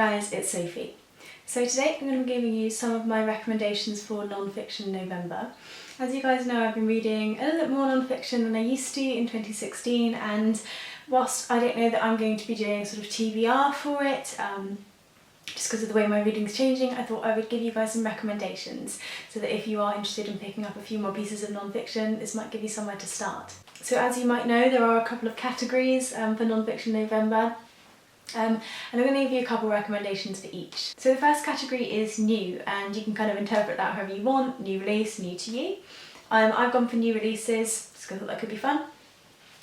guys, it's Sophie. So today I'm going to be giving you some of my recommendations for non-fiction November. As you guys know, I've been reading a little bit more non-fiction than I used to in 2016, and whilst I don't know that I'm going to be doing sort of TBR for it, just because of the way my reading's changing, I thought I would give you guys some recommendations so that if you are interested in picking up a few more pieces of non-fiction, this might give you somewhere to start. So as you might know, there are a couple of categories for non-fiction November. And I'm going to give you a couple of recommendations for each. So the first category is new, and you can kind of interpret that however you want. New release, new to you. I've gone for new releases just because I thought that could be fun.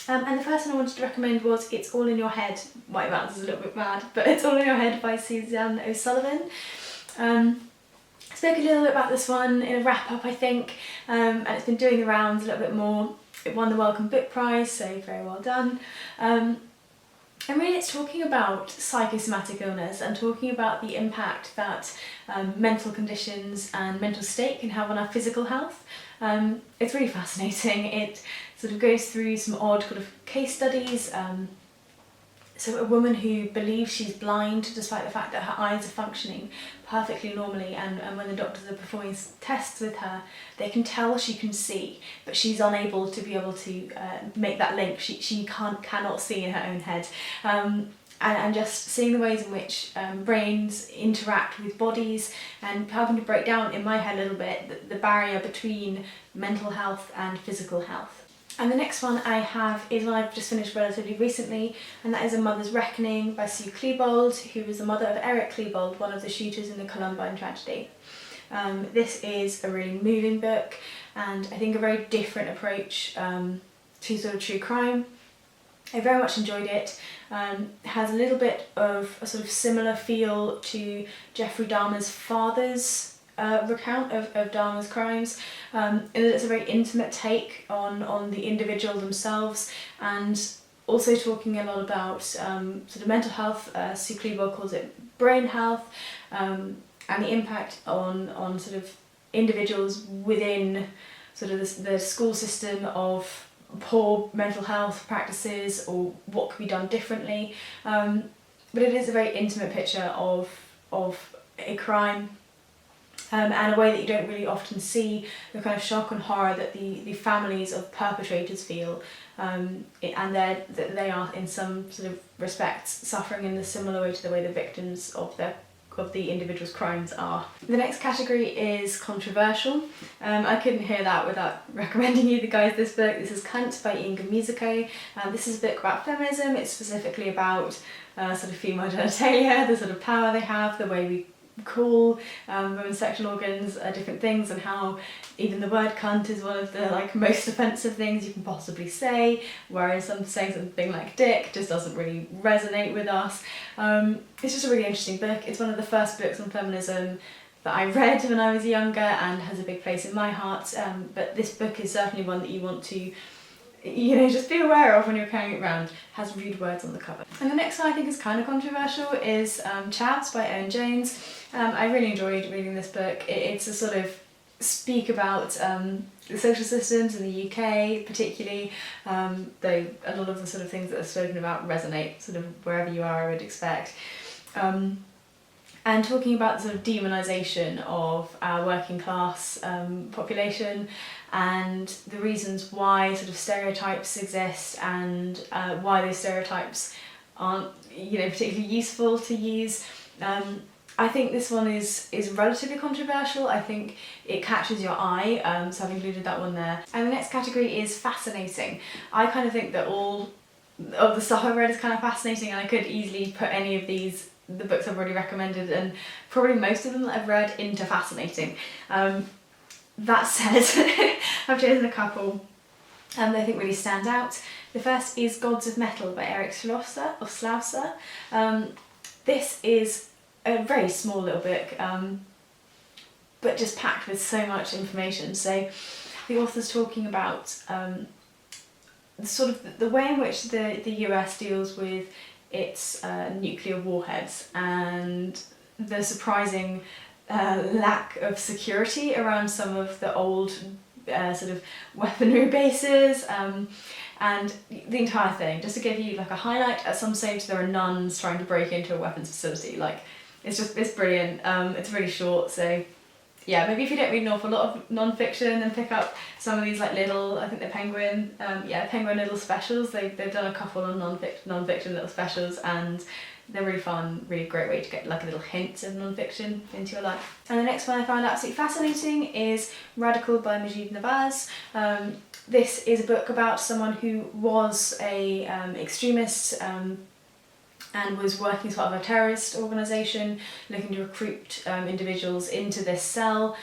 And the first one I wanted to recommend was It's All in Your Head. My mouth is a little bit mad, but It's All in Your Head by Suzanne O'Sullivan. I spoke a little bit about this one in a wrap up, I think, and it's been doing the rounds a little bit more. It won the Wellcome Book Prize, so very well done. And really it's talking about psychosomatic illness and talking about the impact that mental conditions and mental state can have on our physical health. It's really fascinating. It sort of goes through some odd kind of case studies. So a woman who believes she's blind despite the fact that her eyes are functioning perfectly normally, and when the doctors are performing tests with her, they can tell she can see, but she's unable to be able to make that link. She cannot see in her own head. And just seeing the ways in which brains interact with bodies and helping to break down in my head a little bit the barrier between mental health and physical health. And the next one I have is one I've just finished relatively recently, and that is A Mother's Reckoning by Sue Klebold, who was the mother of Eric Klebold, one of the shooters in the Columbine tragedy. This is a really moving book, and I think a very different approach to sort of true crime. I very much enjoyed it. It has a little bit of a sort of similar feel to Jeffrey Dahmer's father's recount of Dahmer's crimes, in that it's a very intimate take on the individual themselves, and also talking a lot about sort of mental health. Sue Klebold calls it brain health, and the impact on sort of individuals within sort of the school system of poor mental health practices, or what could be done differently. But it is a very intimate picture of a crime. And a way that you don't really often see the kind of shock and horror that the families of perpetrators feel, and that they are in some sort of respects suffering in a similar way to the way the victims of the individual's crimes are. The next category is controversial. I couldn't hear that without recommending you guys this book. This is Cunt by Inga Musico. This is a book about feminism. It's specifically about sort of female genitalia, the sort of power they have, the way we call women's sexual organs different things, and how even the word cunt is one of the most offensive things you can possibly say, whereas saying something like dick just doesn't really resonate with us. It's just a really interesting book. It's one of the first books on feminism that I read when I was younger and has a big place in my heart, but this book is certainly one that you want to just be aware of when you're carrying it around. It has rude words on the cover. And the next one I think is kind of controversial is Chavs by Owen. I really enjoyed reading this book. It's a sort of speak about the social systems in the UK particularly, though a lot of the sort of things that are spoken about resonate sort of wherever you are, I would expect. And talking about the sort of demonisation of our working class population, and the reasons why sort of stereotypes exist, and why those stereotypes aren't particularly useful to use. I think this one is relatively controversial. I think it catches your eye, so I've included that one there. And the next category is fascinating. I kind of think that all of the stuff I've read is kind of fascinating, and I could easily put any of the books I've already recommended, and probably most of them that I've read, into fascinating. That said, I've chosen a couple that I think really stand out. The first is Gods of Metal by Eric Schollser. This is a very small little book, but just packed with so much information. So the author's talking about sort of the way in which the US deals with its nuclear warheads, and the surprising lack of security around some of the old sort of weaponry bases, and the entire thing. Just to give you a highlight, at some stage there are nuns trying to break into a weapons facility. it's brilliant. It's really short, so yeah, maybe if you don't read an awful lot of non-fiction, then pick up some of these like little, I think the Penguin, Penguin little specials. They've done a couple of non-fiction little specials, and they're really fun, really great way to get like a little hint of non-fiction into your life. And the next one I found absolutely fascinating is Radical by Nawaz. This is a book about someone who was a extremist and was working as part of a terrorist organisation looking to recruit individuals into this cell,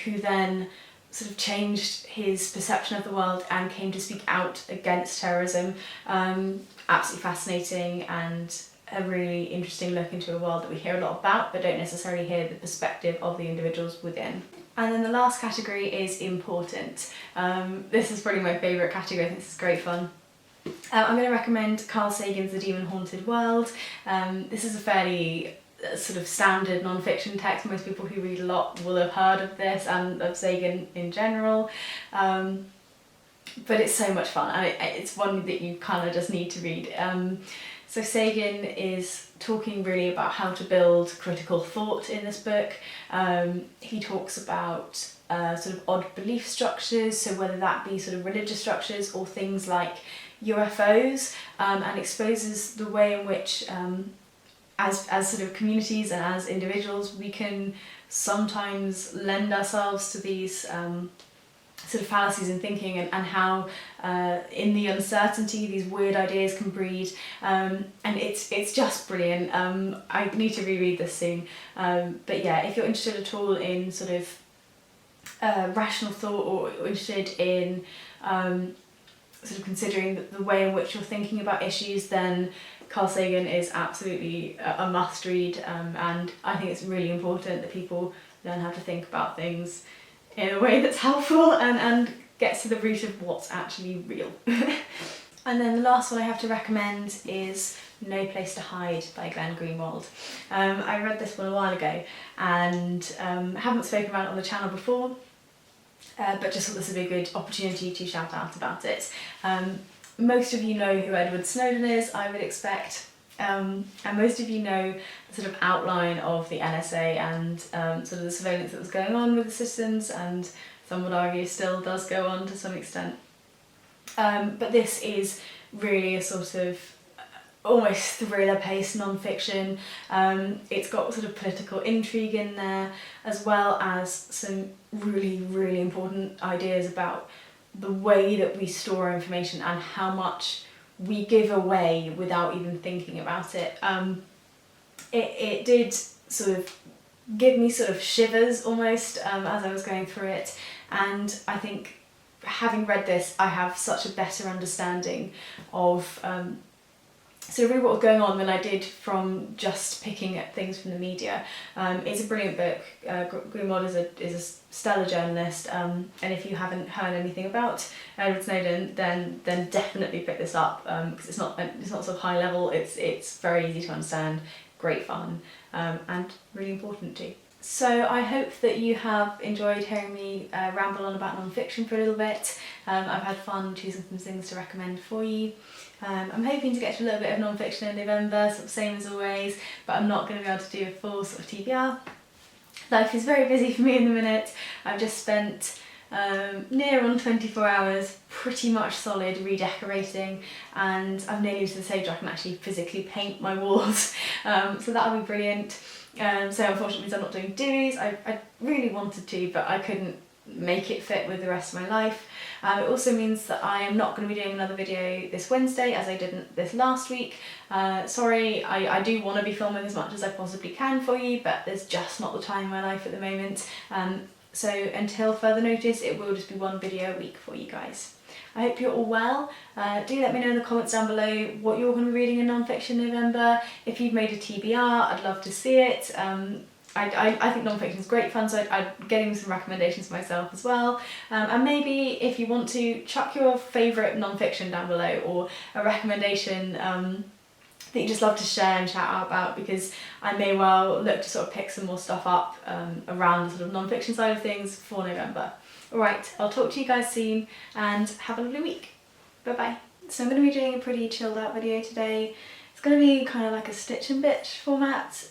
who then sort of changed his perception of the world and came to speak out against terrorism. Absolutely fascinating, and a really interesting look into a world that we hear a lot about but don't necessarily hear the perspective of the individuals within. And then the last category is important. This is probably my favourite category. I think this is great fun. I'm going to recommend Carl Sagan's The Demon Haunted World. This is a fairly sort of standard non-fiction text. Most people who read a lot will have heard of this and of Sagan in general. But it's so much fun, and it's one that you kind of just need to read. So Sagan is talking really about how to build critical thought in this book. He talks about sort of odd belief structures, so whether that be sort of religious structures or things like UFOs, and exposes the way in which as sort of communities and as individuals we can sometimes lend ourselves to these sort of fallacies in thinking, and how in the uncertainty these weird ideas can breed, and it's just brilliant. I need to reread this soon, but yeah, if you're interested at all in sort of rational thought, or interested in sort of considering the way in which you're thinking about issues, then Carl Sagan is absolutely a must read, and I think it's really important that people learn how to think about things in a way that's helpful and gets to the root of what's actually real. And then the last one I have to recommend is No Place to Hide by Greenwald. I read this one a while ago and haven't spoken about it on the channel before, but just thought this would be a good opportunity to shout out about it. Most of you know who Edward Snowden is, I would expect, and most of you know the sort of outline of the NSA and sort of the surveillance that was going on with the systems, and some would argue still does go on to some extent. But this is really a sort of almost thriller-paced non-fiction. It's got sort of political intrigue in there, as well as some really, really important ideas about the way that we store information and how much we give away without even thinking about it. It did sort of give me sort of shivers almost as I was going through it, and I think having read this I have such a better understanding of so really what was going on than I did from just picking at things from the media. It's a brilliant book. Greenwald is a stellar journalist, and if you haven't heard anything about Edward Snowden, then definitely pick this up, because it's not sort of high level. It's very easy to understand, great fun, and really important too. So I hope that you have enjoyed hearing me ramble on about non-fiction for a little bit. I've had fun choosing some things to recommend for you. I'm hoping to get to a little bit of non-fiction in November, sort of same as always, but I'm not going to be able to do a full sort of TBR. Life is very busy for me in the minute. I've just spent near on 24 hours pretty much solid redecorating, and I'm nearly to the stage where I can actually physically paint my walls, so that'll be brilliant. So unfortunately I'm not doing do's. I really wanted to, but I couldn't make it fit with the rest of my life. It also means that I am not going to be doing another video this Wednesday as I didn't this last week. Sorry, I do want to be filming as much as I possibly can for you, but there's just not the time in my life at the moment. So until further notice, it will just be one video a week for you guys. I hope you're all well. Do let me know in the comments down below what you're going to be reading in non-fiction November. If you've made a TBR, I'd love to see it. I think non-fiction is great fun, so I'm getting some recommendations myself as well. And maybe if you want to, chuck your favourite non-fiction down below, or a recommendation that you just love to share and chat out about, because I may well look to sort of pick some more stuff up around the sort of non-fiction side of things for November. Alright, I'll talk to you guys soon and have a lovely week. Bye bye. So I'm going to be doing a pretty chilled out video today. It's going to be kind of like a stitch and bitch format.